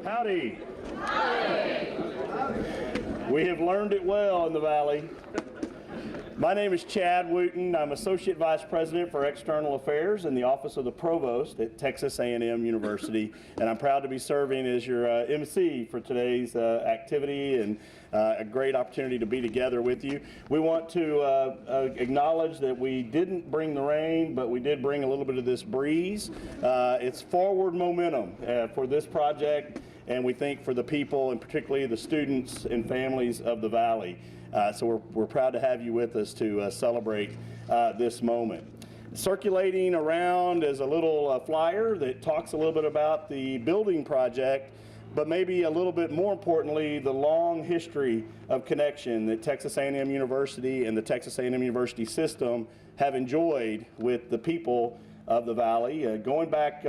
Howdy. We have learned it well in the Valley. My name is Chad Wootton. I'm Associate Vice President for External Affairs in the Office of the Provost at Texas A&M University, and I'm proud to be serving as your MC for today's activity, and a great opportunity to be together with you. We want to acknowledge that we didn't bring the rain, but we did bring a little bit of this breeze. It's forward momentum for this project, and we think for the people, and particularly the students and families of the Valley. So we're proud to have you with us to celebrate this moment. Circulating around is a little flyer that talks a little bit about the building project, but maybe a little bit more importantly, the long history of connection that Texas A&M University and the Texas A&M University system have enjoyed with the people of the Valley, going back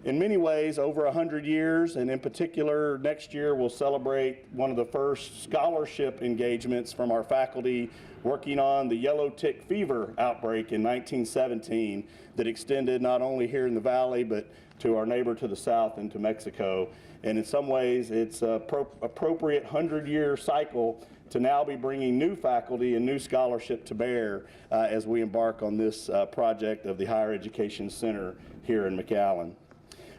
in many ways over 100 years, and in particular next year we'll celebrate one of the first scholarship engagements from our faculty working on the yellow tick fever outbreak in 1917 that extended not only here in the Valley but to our neighbor to the south into Mexico. And in some ways it's an appropriate 100-year cycle to now be bringing new faculty and new scholarship to bear as we embark on this project of the Higher Education Center here in McAllen.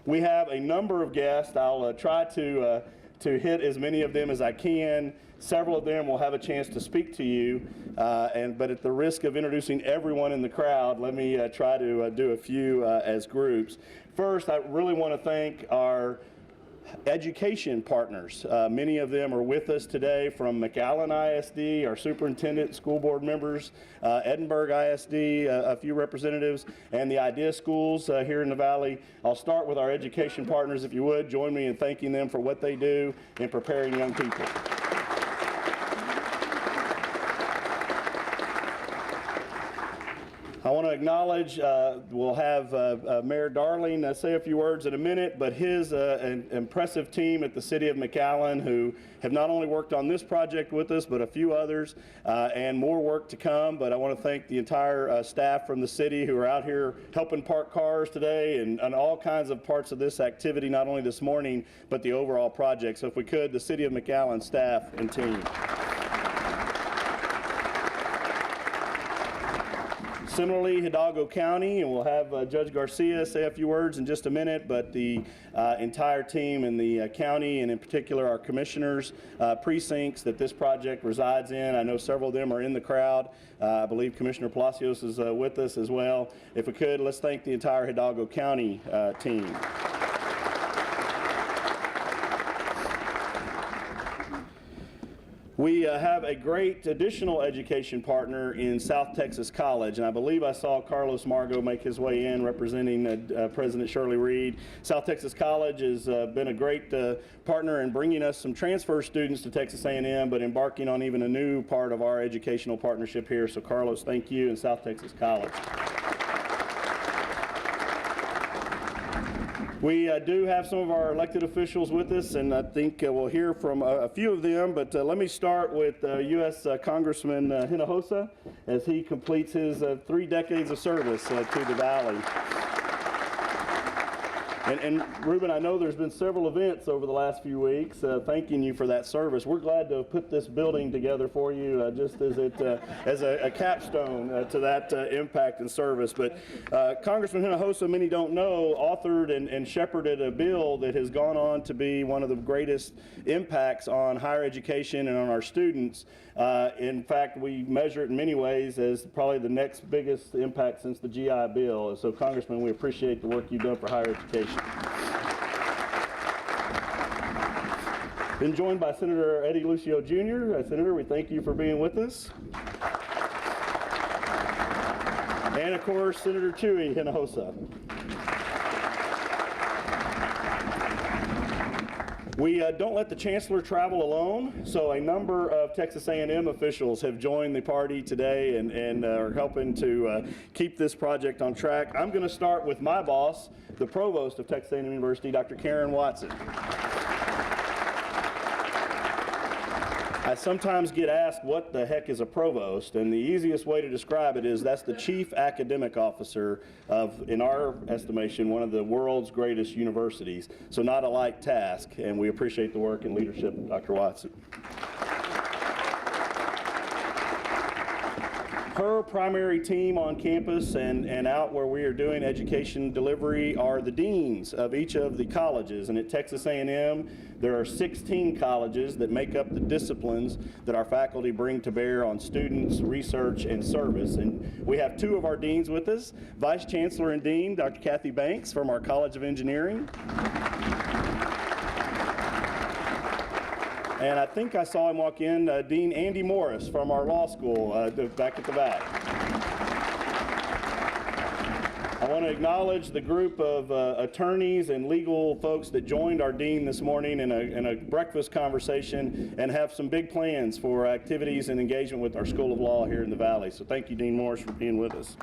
We have a number of guests. I'll try to hit as many of them as I can. Several of them will have a chance to speak to you, but at the risk of introducing everyone in the crowd, let me try to do a few as groups. First, I really want to thank our education partners. Many of them are with us today from McAllen ISD, our superintendent, school board members, Edinburgh ISD, a few representatives, and the IDEA schools here in the Valley. I'll start with our education partners. If you would, join me in thanking them for what they do in preparing young people. I want to acknowledge, we'll have Mayor Darling say a few words in a minute, but his an impressive team at the City of McAllen who have not only worked on this project with us, but a few others, and more work to come. But I want to thank the entire staff from the city who are out here helping park cars today and all kinds of parts of this activity, not only this morning, but the overall project. So if we could, the City of McAllen staff and team. Similarly, Hidalgo County, and we'll have Judge Garcia say a few words in just a minute, but the entire team in the county, and in particular our commissioners' precincts that this project resides in. I know several of them are in the crowd. I believe Commissioner Palacios is with us as well. If we could, let's thank the entire Hidalgo County team. We have a great additional education partner in South Texas College, and I believe I saw Carlos Margo make his way in representing President Shirley Reed. South Texas College has been a great partner in bringing us some transfer students to Texas A&M, but embarking on even a new part of our educational partnership here. So Carlos, thank you, and South Texas College. We do have some of our elected officials with us, and I think we'll hear from a few of them, but let me start with U.S. Congressman Hinojosa as he completes his 3 decades of service to the Valley. And Ruben, I know there's been several events over the last few weeks thanking you for that service. We're glad to have put this building together for you just as a capstone to that impact and service. But Congressman Hinojosa, many don't know, authored and shepherded a bill that has gone on to be one of the greatest impacts on higher education and on our students. In fact, we measure it in many ways as probably the next biggest impact since the GI Bill. So Congressman, we appreciate the work you've done for higher education. Been joined by Senator Eddie Lucio Jr. Senator, we thank you for being with us. And of course, Senator Chuy Hinojosa. We don't let the Chancellor travel alone, so a number of Texas A&M officials have joined the party today and are helping to keep this project on track. I'm going to start with my boss, the Provost of Texas A&M University, Dr. Karen Watson. I sometimes get asked what the heck is a provost, and the easiest way to describe it is that's the chief academic officer of, in our estimation, one of the world's greatest universities. So not a light task, and we appreciate the work and leadership of Dr. Watson. Her primary team on campus and out where we are doing education delivery are the deans of each of the colleges. And at Texas A&M, there are 16 colleges that make up the disciplines that our faculty bring to bear on students, research, and service. And we have two of our deans with us, Vice Chancellor and Dean, Dr. Kathy Banks from our College of Engineering. And I think I saw him walk in, Dean Andy Morris from our law school, back at the back. I want to acknowledge the group of attorneys and legal folks that joined our dean this morning in a breakfast conversation and have some big plans for activities and engagement with our School of Law here in the Valley. So thank you, Dean Morris, for being with us.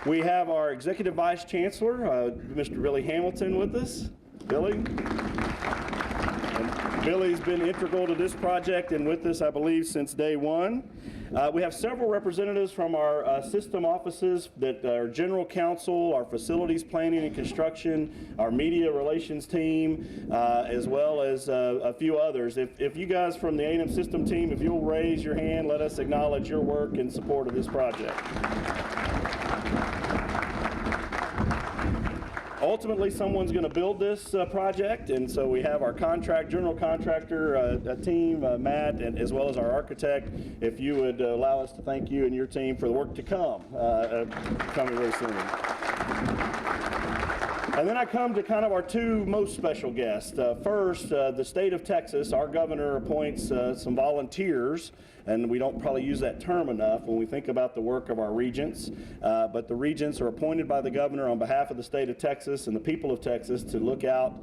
We have our Executive Vice Chancellor, Mr. Billy Hamilton, with us. Billy? And Billy's been integral to this project and with us, I believe, since day one. We have several representatives from our system offices that are general counsel, our facilities planning and construction, our media relations team, as well as a few others. If you guys from the A&M system team, if you'll raise your hand, let us acknowledge your work in support of this project. Ultimately, someone's going to build this project, and so we have our general contractor team, Matt, and as well as our architect. If you would allow us to thank you and your team for the work to come, coming very soon. And then I come to kind of our two most special guests. First, the state of Texas, our governor appoints some volunteers, and we don't probably use that term enough when we think about the work of our regents, but the regents are appointed by the governor on behalf of the state of Texas and the people of Texas to look out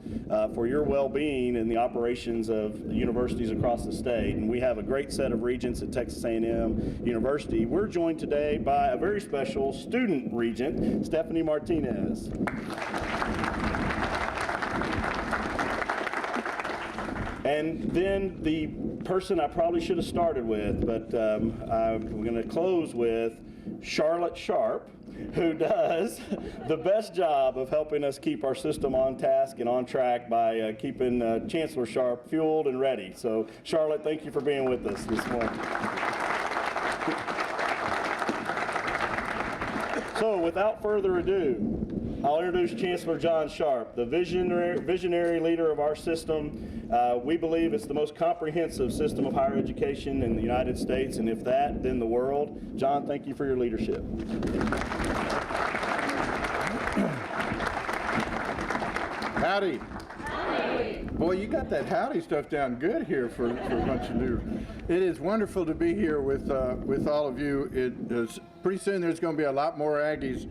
for your well-being in the operations of universities across the state. And we have a great set of regents at Texas A&M University. We're joined today by a very special student regent, Stephanie Martinez. And then the person I probably should have started with, but I'm going to close with Charlotte Sharp, who does the best job of helping us keep our system on task and on track by keeping Chancellor Sharp fueled and ready. So, Charlotte, thank you for being with us this morning. So, without further ado, I'll introduce Chancellor John Sharp, the visionary leader of our system. We believe it's the most comprehensive system of higher education in the United States, and if that, then the world. John, thank you for your leadership. Howdy. Howdy. Boy, you got that howdy stuff down good here for a bunch of new. It is wonderful to be here with all of you. Pretty soon there's going to be a lot more Aggies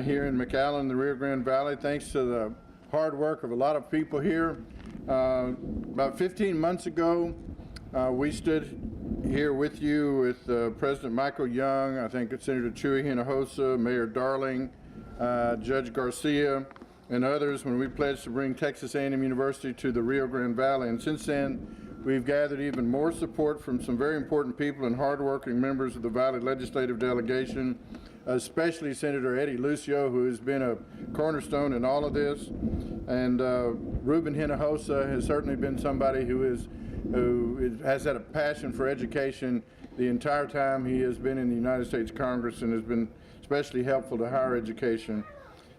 here in McAllen, the Rio Grande Valley, thanks to the hard work of a lot of people here. About 15 months ago, we stood here with you with President Michael Young, I think it's Senator Chuy, Hinojosa, Mayor Darling, Judge Garcia, and others when we pledged to bring Texas A&M University to the Rio Grande Valley. And since then, we've gathered even more support from some very important people and hardworking members of the Valley Legislative Delegation, especially Senator Eddie Lucio, who has been a cornerstone in all of this. And Ruben Hinojosa has certainly been somebody who has had a passion for education the entire time he has been in the United States Congress and has been especially helpful to higher education.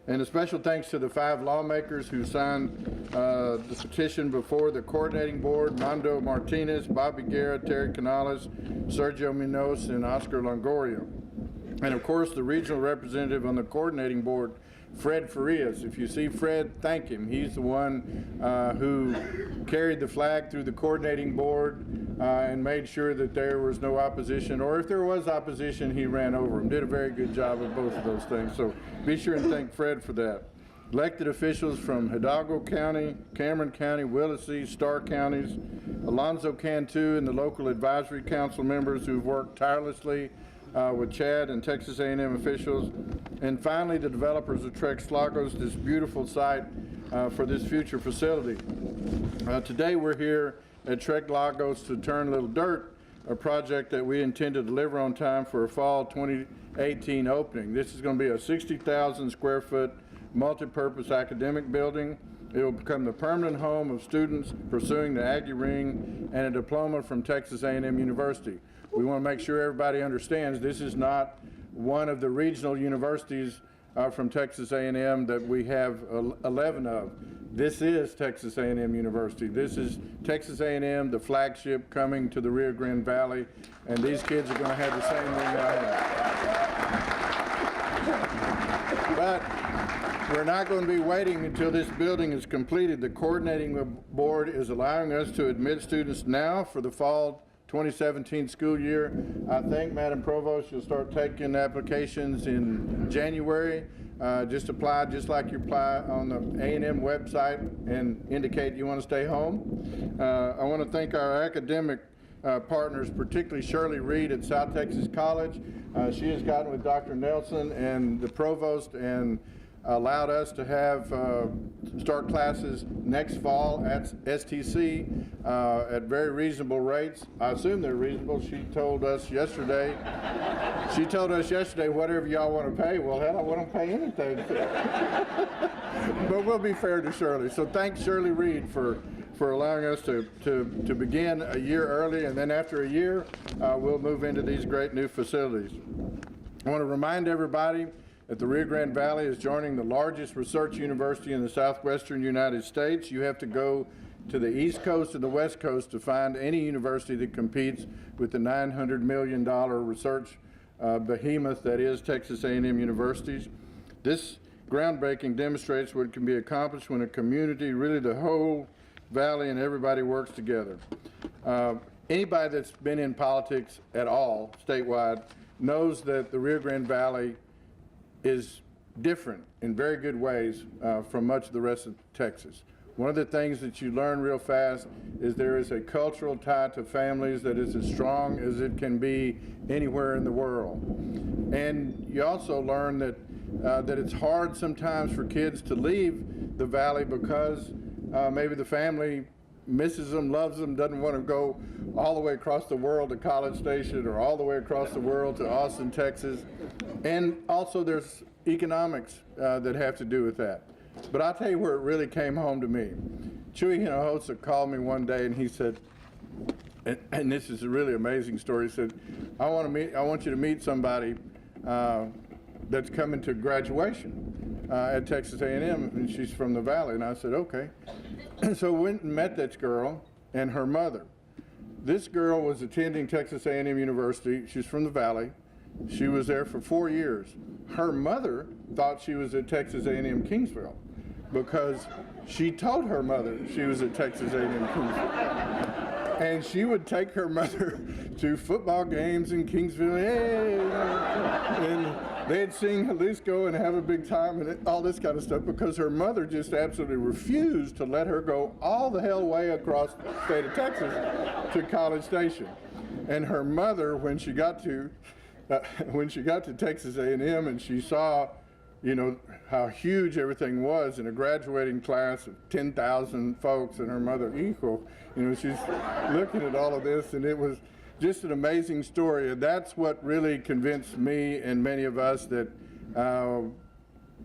And a special thanks to the 5 lawmakers who signed the petition before the coordinating board: Mondo Martinez, Bobby Guerra, Terry Canales, Sergio Munoz, and Oscar Longoria. And of course, the regional representative on the coordinating board, Fred Farias. If you see Fred, thank him. He's the one who carried the flag through the coordinating board and made sure that there was no opposition, or if there was opposition, he ran over them. Did a very good job of both of those things. So be sure and thank Fred for that. Elected officials from Hidalgo County, Cameron County, Willacy, Starr counties, Alonzo Cantu, and the local advisory council members who've worked tirelessly with Chad and Texas A&M officials. And finally, the developers of Trex Lagos, this beautiful site for this future facility. Today we're here at Trek Lagos to turn Little Dirt, a project that we intend to deliver on time for a fall 2018 opening. This is going to be a 60,000 square foot multi-purpose academic building. It will become the permanent home of students pursuing the Aggie Ring and a diploma from Texas A&M University. We want to make sure everybody understands this is not one of the regional universities from Texas A&M that we have 11 of. This is Texas A&M University. This is Texas A&M, the flagship coming to the Rio Grande Valley, and these kids are going to have the same ring I have. But we're not going to be waiting until this building is completed. The coordinating board is allowing us to admit students now for the fall 2017 school year. I think, Madam Provost, you'll start taking applications in January. Just apply just like you apply on the A&M website and indicate you want to stay home. I want to thank our academic partners, particularly Shirley Reed at South Texas College. She has gotten with Dr. Nelson and the provost and allowed us to have start classes next fall at STC at very reasonable rates. I assume they're reasonable. She told us yesterday whatever y'all want to pay. Well, hell, I won't pay anything. But we'll be fair to Shirley. So thanks, Shirley Reed, for allowing us to begin a year early, and then after a year, we'll move into these great new facilities. I want to remind everybody that the Rio Grande Valley is joining the largest research university in the southwestern United States. You have to go to the East Coast and the West Coast to find any university that competes with the $900 million research behemoth that is Texas A&M Universities. This groundbreaking demonstrates what can be accomplished when a community, really the whole valley and everybody works together. Anybody that's been in politics at all statewide knows that the Rio Grande Valley is different in very good ways from much of the rest of Texas. One of the things that you learn real fast is there is a cultural tie to families that is as strong as it can be anywhere in the world. And you also learn that it's hard sometimes for kids to leave the valley because maybe the family misses them, loves them, doesn't want to go all the way across the world to College Station or all the way across the world to Austin, Texas. And also there's economics that have to do with that. But I'll tell you where it really came home to me. Chuy Hinojosa called me one day and he said, and this is a really amazing story, he said, I want you to meet somebody that's coming to graduation at Texas A&M, and she's from the Valley. And I said, okay. So we went and met this girl and her mother. This girl was attending Texas A&M University. She's from the Valley. She was there for 4 years. Her mother thought she was at Texas A&M Kingsville because she told her mother she was at Texas A&M Kingsville. And she would take her mother to football games in Kingsville, hey, and they'd sing Jalisco and have a big time and all this kind of stuff because her mother just absolutely refused to let her go all the hell way across the state of Texas to College Station. And her mother, when she got to Texas A&M and she saw, you know, how huge everything was in a graduating class of 10,000 folks and her mother equal, you know, she's looking at all of this, and it was just an amazing story. And that's what really convinced me and many of us that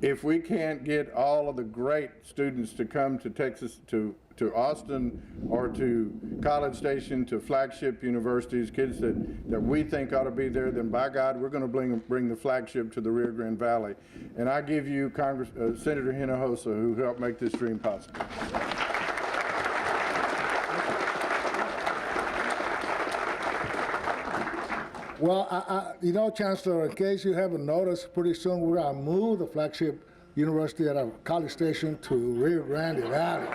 if we can't get all of the great students to come to Texas, to Austin or to College Station, to flagship universities, kids that we think ought to be there, then by God, we're going to bring the flagship to the Rio Grande Valley. And I give you Senator Hinojosa, who helped make this dream possible. Well, you know, Chancellor, in case you haven't noticed, pretty soon we're going to move the flagship university out of College Station to Rio Grande Valley.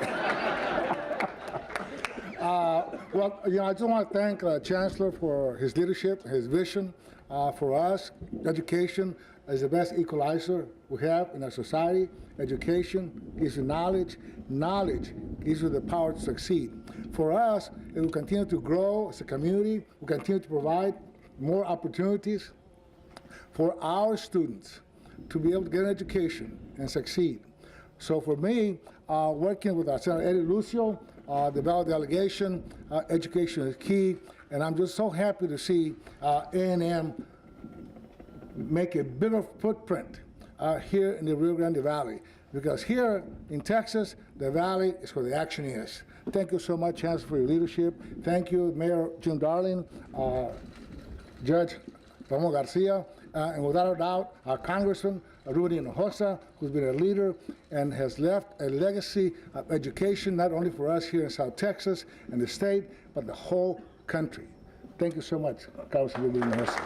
Well, you know, I just want to thank Chancellor for his leadership, his vision. For us, education is the best equalizer we have in our society. Education gives you knowledge. Knowledge gives you the power to succeed. For us, it will continue to grow as a community. We'll continue to provide more opportunities for our students to be able to get an education and succeed. So for me, working with Senator Eddie Lucio, the Valley delegation. Education is key, and I'm just so happy to see A&M make a bigger footprint here in the Rio Grande Valley, because here in Texas, the Valley is where the action is. Thank you so much, Chancellor, for your leadership. Thank you, Mayor Jim Darling, Judge Ramon Garcia, and without a doubt, our Congressman, Ruben Hinojosa, who's been a leader and has left a legacy of education, not only for us here in South Texas and the state, but the whole country. Thank you so much, Congressman Ruben Hinojosa.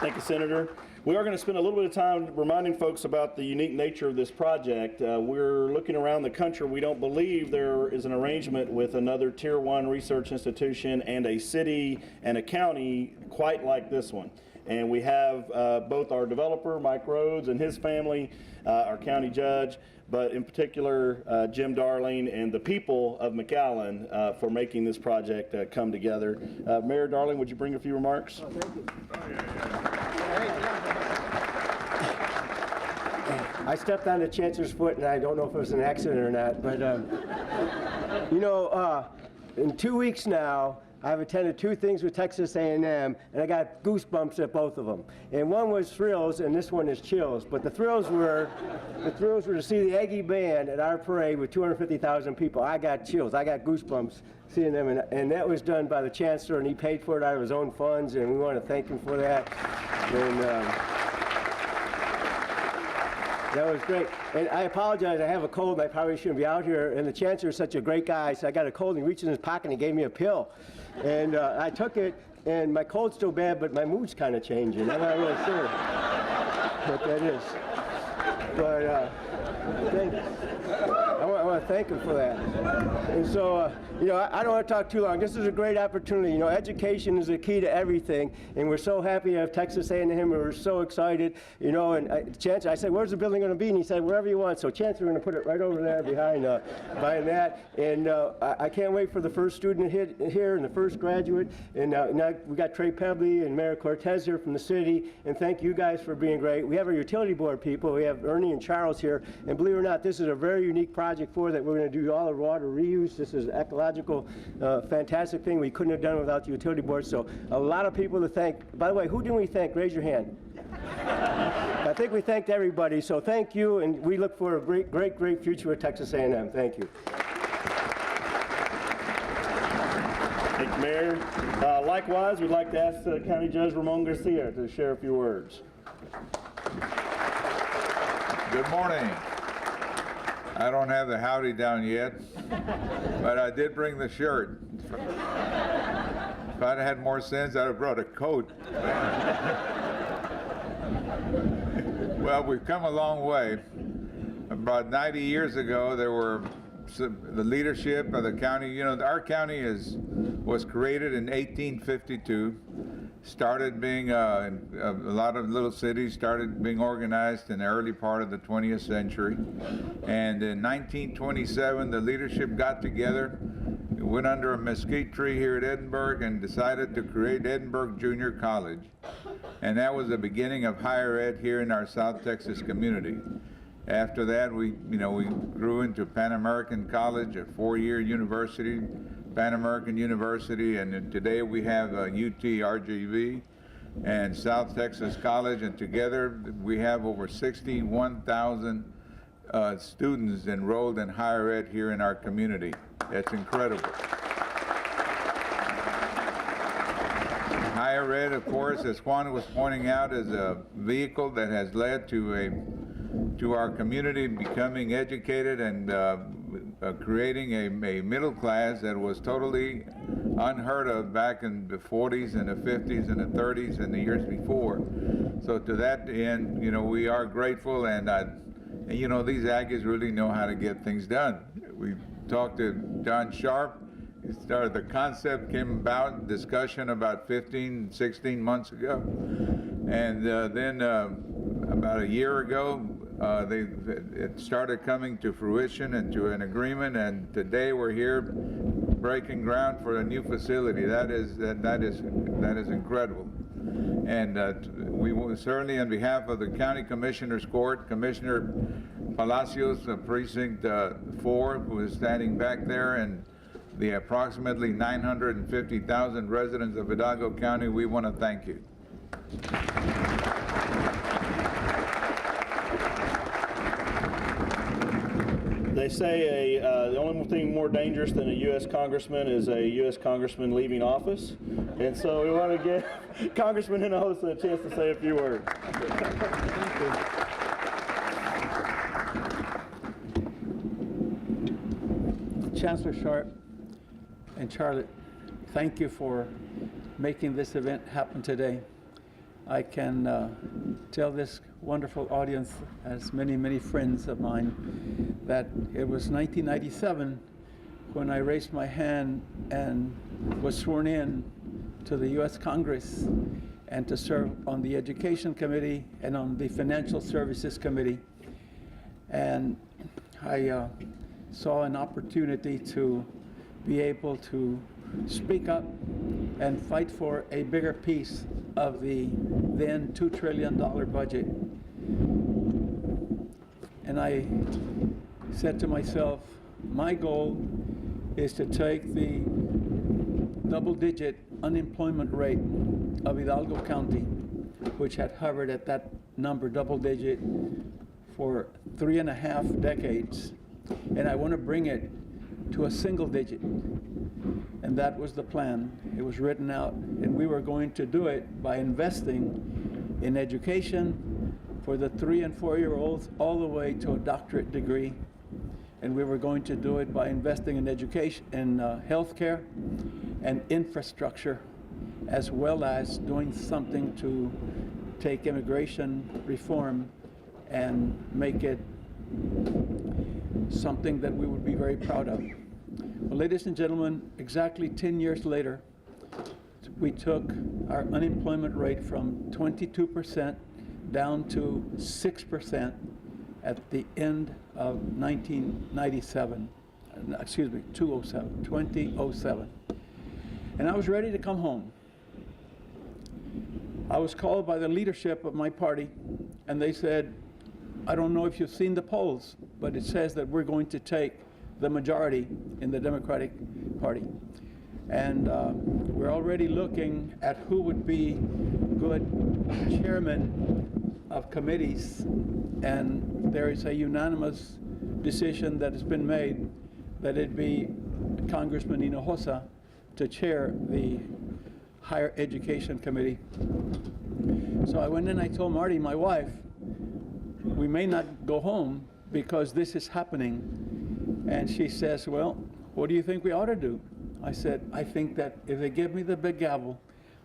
Thank you, Senator. We are going to spend a little bit of time reminding folks about the unique nature of this project. We're looking around the country. We don't believe there is an arrangement with another Tier 1 research institution and a city and a county quite like this one. And we have both our developer, Mike Rhodes, and his family, our county judge, but in particular, Jim Darling and the people of McAllen for making this project come together. Mayor Darling, would you bring a few remarks? Oh, thank you. I stepped on the Chancellor's foot, and I don't know if it was an accident or not, but you know, in 2 weeks now, I've attended 2 things with Texas A&M, and I got goosebumps at both of them. And one was thrills, and this one is chills. But the thrills were to see the Aggie Band at our parade with 250,000 people. I got chills. I got goosebumps seeing them, and that was done by the Chancellor, and he paid for it out of his own funds, and we want to thank him for that. And that was great. And I apologize, I have a cold, and I probably shouldn't be out here. And the Chancellor is such a great guy, so I got a cold, and he reached in his pocket and he gave me a pill. And I took it, and my cold's still bad, but my mood's kind of changing. I'm not really sure what that is. But I want to thank him for that. And so, you know, I don't want to talk too long. This is a great opportunity. You know, education is the key to everything, and we're so happy to have Texas A&M, and we're so excited. You know, and Chancellor, I said, where's the building going to be? And he said, wherever you want. So Chancellor, we're going to put it right over there behind that. And I can't wait for the first student here and the first graduate. And now we got Trey Pebley and Mayor Cortez here from the city. And thank you guys for being great. We have our utility board people. We have Ernie and Charles here. And believe it or not, this is a very unique project for that. We're going to do all the water reuse. This is ecological, fantastic thing we couldn't have done without the utility board. So a lot of people to thank. By the way, who didn't we thank? Raise your hand. I think we thanked everybody. So thank you, and we look for a great future with Texas A&M. Thank you. Thank you, Mayor. Likewise, we'd like to ask County Judge Ramon Garcia to share a few words. Good morning. I don't have the howdy down yet, but I did bring the shirt. If I'd had more sense, I'd have brought a coat. Well, we've come a long way. About 90 years ago, there were the leadership of the county. You know, our county was created in 1852. Started being a lot of little cities started being organized in the early part of the 20th century. And in 1927, the leadership got together, went under a mesquite tree here at Edinburgh, and decided to create Edinburgh Junior College. And that was the beginning of higher ed here in our South Texas community. After that, we grew into Pan American College, a 4-year university, Pan American University, and today we have UT RGV and South Texas College, and together we have over 61,000 students enrolled in higher ed here in our community. That's incredible. Higher ed, of course, as Juan was pointing out, is a vehicle that has led to our community becoming educated and creating a middle class that was totally unheard of back in the 40s and the 50s and the 30s and the years before. So to that end, you know, we are grateful, and you know, these Aggies really know how to get things done. We talked to John Sharp. The concept came about, discussion about 15, 16 months ago. And then about a year ago, it started coming to fruition and to an agreement, and today we're here breaking ground for a new facility. That is incredible. And we will certainly, on behalf of the County Commissioners Court, Commissioner Palacios, Precinct 4, who is standing back there, and the approximately 950,000 residents of Hidalgo County, we want to thank you. They say the only thing more dangerous than a U.S. congressman is a U.S. congressman leaving office. And so we want to give Congressman Hinojosa a chance to say a few words. Thank you. Chancellor Sharp and Charlotte, thank you for making this event happen today. I can tell this wonderful audience, as many, many friends of mine, that it was 1997 when I raised my hand and was sworn in to the U.S. Congress and to serve on the Education Committee and on the Financial Services Committee. And I saw an opportunity to be able to speak up and fight for a bigger piece of the then $2 trillion budget. And I said to myself, my goal is to take the double-digit unemployment rate of Hidalgo County, which had hovered at that number, double-digit, for 3.5 decades, and I want to bring it to a single digit. And that was the plan. It was written out, and we were going to do it by investing in education for the 3- and 4-year-olds all the way to a doctorate degree. And we were going to do it by investing in education, in healthcare and infrastructure, as well as doing something to take immigration reform and make it something that we would be very proud of. Well, ladies and gentlemen, exactly 10 years later, we took our unemployment rate from 22% down to 6% at the end of 2007. And I was ready to come home. I was called by the leadership of my party, and they said, I don't know if you've seen the polls, but it says that we're going to take the majority in the Democratic Party. And we're already looking at who would be good chairman of committees. And there is a unanimous decision that has been made that it be Congressman Hinojosa to chair the Higher Education Committee. So I went in and I told Marty, my wife, we may not go home because this is happening. And she says, well, what do you think we ought to do? I said, I think that if they give me the big gavel,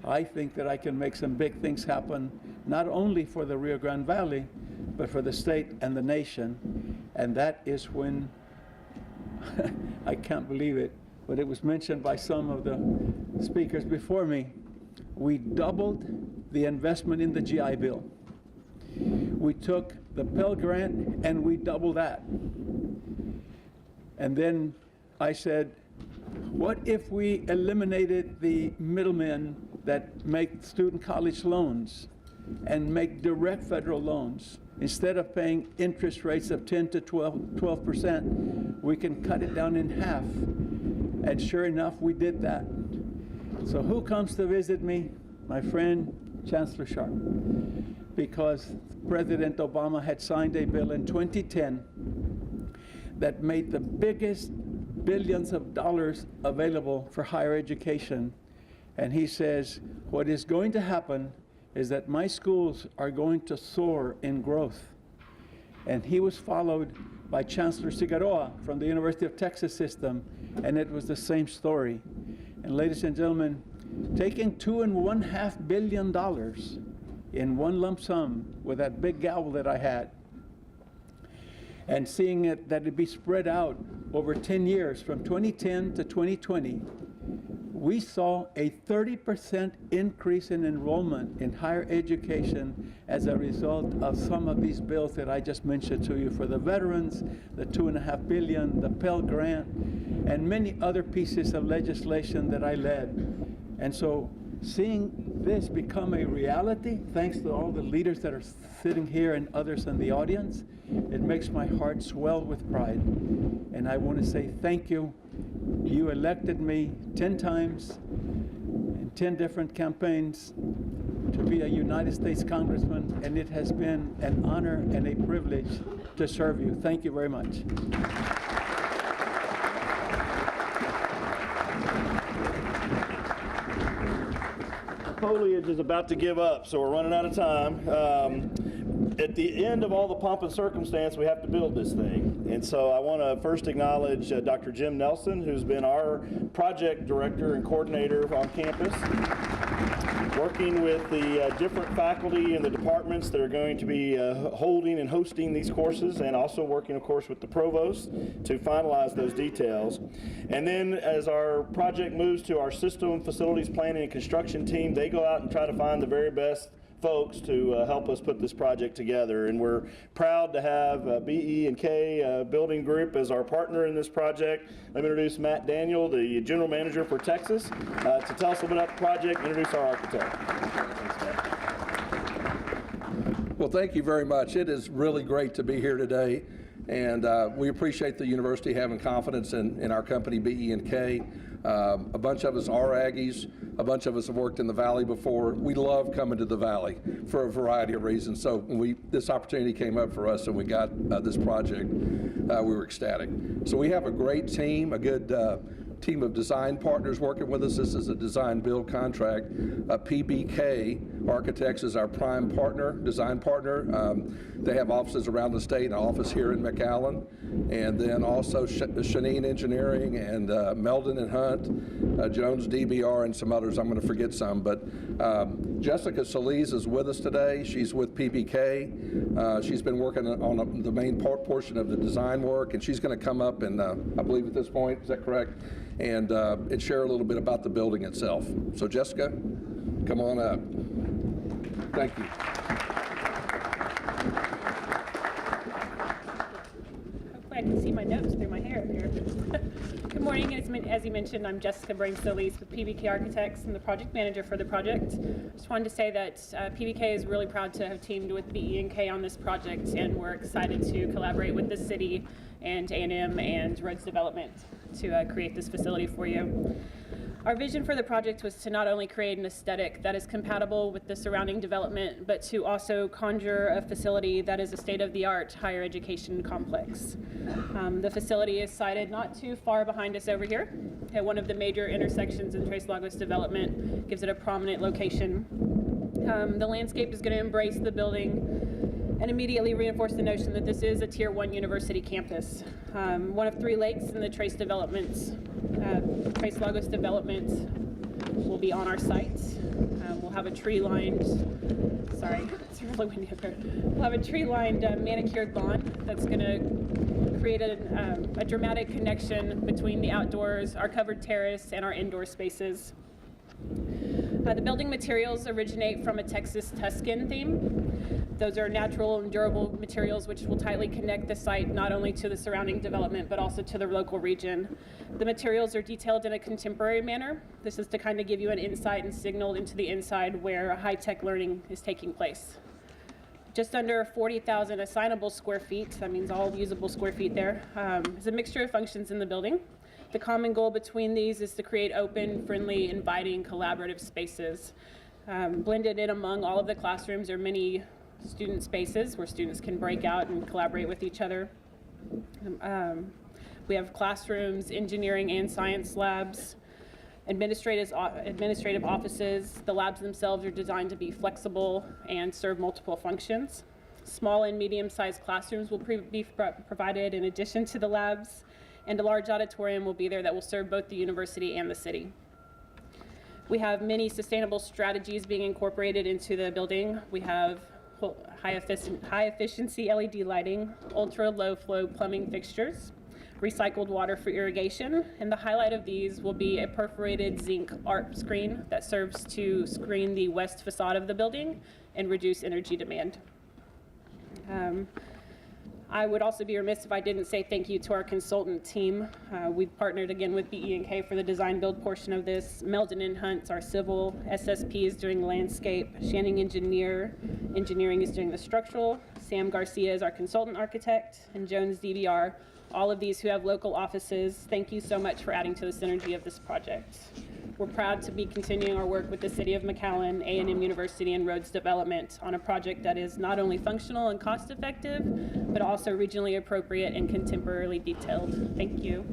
I think that I can make some big things happen, not only for the Rio Grande Valley, but for the state and the nation. And that is when, I can't believe it, but it was mentioned by some of the speakers before me, we doubled the investment in the GI Bill. We took the Pell Grant and we doubled that. And then I said, what if we eliminated the middlemen that make student college loans and make direct federal loans? Instead of paying interest rates of 10 to 12%, we can cut it down in half. And sure enough, we did that. So who comes to visit me? My friend, Chancellor Sharp. Because President Obama had signed a bill in 2010 that made the biggest billions of dollars available for higher education. And he says, what is going to happen is that my schools are going to soar in growth. And he was followed by Chancellor Figueroa from the University of Texas system, and it was the same story. And ladies and gentlemen, taking $2.5 billion in one lump sum with that big gavel that I had, and seeing it that it be spread out over 10 years from 2010 to 2020, we saw a 30% increase in enrollment in higher education as a result of some of these bills that I just mentioned to you, for the veterans, the $2.5 billion, the Pell Grant, and many other pieces of legislation that I led. And so seeing this become a reality, thanks to all the leaders that are sitting here and others in the audience, it makes my heart swell with pride. And I want to say thank you. You elected me 10 times in 10 different campaigns to be a United States Congressman, and it has been an honor and a privilege to serve you. Thank you very much. Foliage is about to give up, so we're running out of time. At the end of all the pomp and circumstance, we have to build this thing. And so I want to first acknowledge Dr. Jim Nelson, who's been our project director and coordinator on campus, working with the different faculty and the departments that are going to be holding and hosting these courses, and also working, of course, with the provost to finalize those details. And then as our project moves to our system, facilities planning, and construction team, they go out and try to find the very best folks to help us put this project together. And we're proud to have BE&K Building Group as our partner in this project. Let me introduce Matt Daniel, the General Manager for Texas, to tell us a little bit about the project and introduce our architect. Thanks, Matt. Well, thank you very much. It is really great to be here today, and we appreciate the university having confidence in our company, BE&K. A bunch of us are Aggies. A bunch of us have worked in the Valley before. We love coming to the Valley for a variety of reasons. So when this opportunity came up for us and we got this project, we were ecstatic. So we have a great team, a good team of design partners working with us. This is a design build contract. PBK Architects is our prime partner, design partner. They have offices around the state, an office here in McAllen, and then also Shanine Engineering and Meldon and Hunt, Jones DBR, and some others. I'm going to forget some, but Jessica Soliz is with us today. She's with PBK. She's been working on the main portion of the design work, and she's going to come up and I believe at this point, is that correct? And share a little bit about the building itself. So Jessica, come on up. Thank you. Hopefully I can see my notes through my hair up here. Good morning. As you mentioned, I'm Jessica Brehm Soliz with PBK Architects. I'm the project manager for the project. Just wanted to say that PBK is really proud to have teamed with BE&K on this project, and we're excited to collaborate with the city and A&M and Roads Development to create this facility for you. Our vision for the project was to not only create an aesthetic that is compatible with the surrounding development, but to also conjure a facility that is a state-of-the-art higher education complex. The facility is sited not too far behind us over here at one of the major intersections in Tres Lagos development, gives it a prominent location. The landscape is going to embrace the building and immediately reinforce the notion that this is a Tier 1 university campus. One of 3 lakes in the Tres Lagos development will be on our site. We'll have a tree-lined, sorry, it's really windy up here. We'll have a tree-lined manicured lawn that's going to create a dramatic connection between the outdoors, our covered terrace, and our indoor spaces. The building materials originate from a Texas Tuscan theme. Those are natural and durable materials which will tightly connect the site not only to the surrounding development but also to the local region. The materials are detailed in a contemporary manner. This is to kind of give you an insight and signal into the inside where high-tech learning is taking place. Just under 40,000 assignable square feet, that means all usable square feet there, is a mixture of functions in the building. The common goal between these is to create open, friendly, inviting, collaborative spaces. Blended in among all of the classrooms are many student spaces where students can break out and collaborate with each other. We have classrooms, engineering and science labs, administrative offices. The labs themselves are designed to be flexible and serve multiple functions. Small and medium-sized classrooms will be provided in addition to the labs, and a large auditorium will be there that will serve both the university and the city. We have many sustainable strategies being incorporated into the building. We have high efficiency LED lighting, ultra low flow plumbing fixtures, recycled water for irrigation, and the highlight of these will be a perforated zinc art screen that serves to screen the west facade of the building and reduce energy demand. I would also be remiss if I didn't say thank you to our consultant team. We've partnered again with BE&K for the design build portion of this. Meldon and Hunt's our civil, SSP is doing landscape, Shanning Engineering is doing the structural, Sam Garcia is our consultant architect, and Jones DBR. All of these who have local offices, thank you so much for adding to the synergy of this project. We're proud to be continuing our work with the City of McAllen, A&M University, and Roads Development on a project that is not only functional and cost-effective, but also regionally appropriate and contemporarily detailed. Thank you.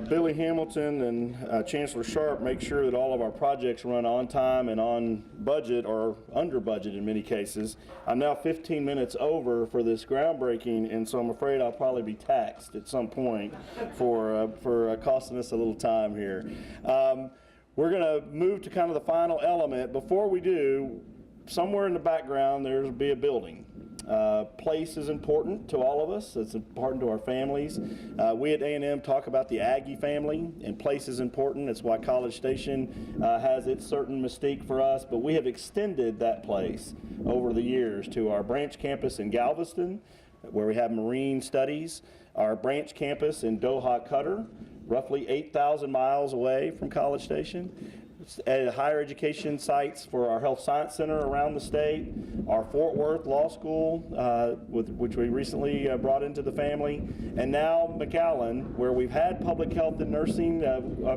Billy Hamilton and Chancellor Sharp make sure that all of our projects run on time and on budget, or under budget in many cases. I'm now 15 minutes over for this groundbreaking, and so I'm afraid I'll probably be taxed at some point for costing us a little time here. We're going to move to kind of the final element. Before we do, somewhere in the background there'll be a building. Place is important to all of us. It's important to our families. We at A&M talk about the Aggie family, and place is important. It's why College Station has its certain mystique for us, but we have extended that place over the years to our branch campus in Galveston, where we have marine studies, our branch campus in Doha, Qatar, roughly 8,000 miles away from College Station. Higher education sites for our Health Science Center around the state, our Fort Worth Law School, which we recently brought into the family, and now McAllen, where we've had public health and nursing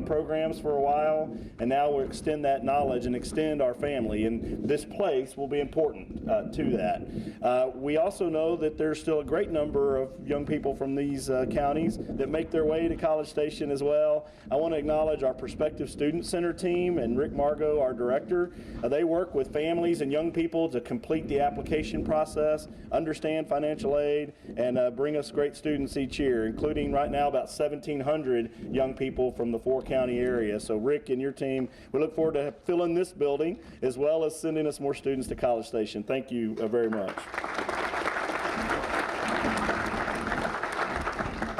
programs for a while, and now we'll extend that knowledge and extend our family, and this place will be important to that. We also know that there's still a great number of young people from these counties that make their way to College Station as well. I want to acknowledge our Prospective Student Center team and Rick Margot, our director. They work with families and young people to complete the application process, understand financial aid, and bring us great students each year, including right now about 1,700 young people from the 4-county area. So Rick and your team, we look forward to filling this building as well as sending us more students to College Station. Thank you very much.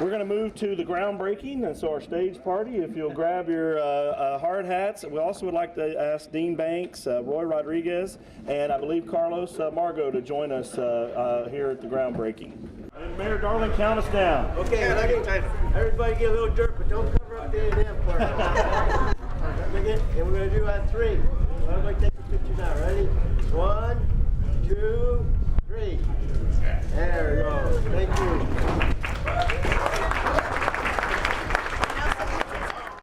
We're going to move to the groundbreaking, and so our stage party, if you'll grab your hard hats. We also would like to ask Dean Banks, Roy Rodriguez, and I believe Carlos Margot to join us here at the groundbreaking. And Mayor Darling, count us down. Okay, everybody get a little dirt, but don't cover up the A&M part. And we're going to do on 3.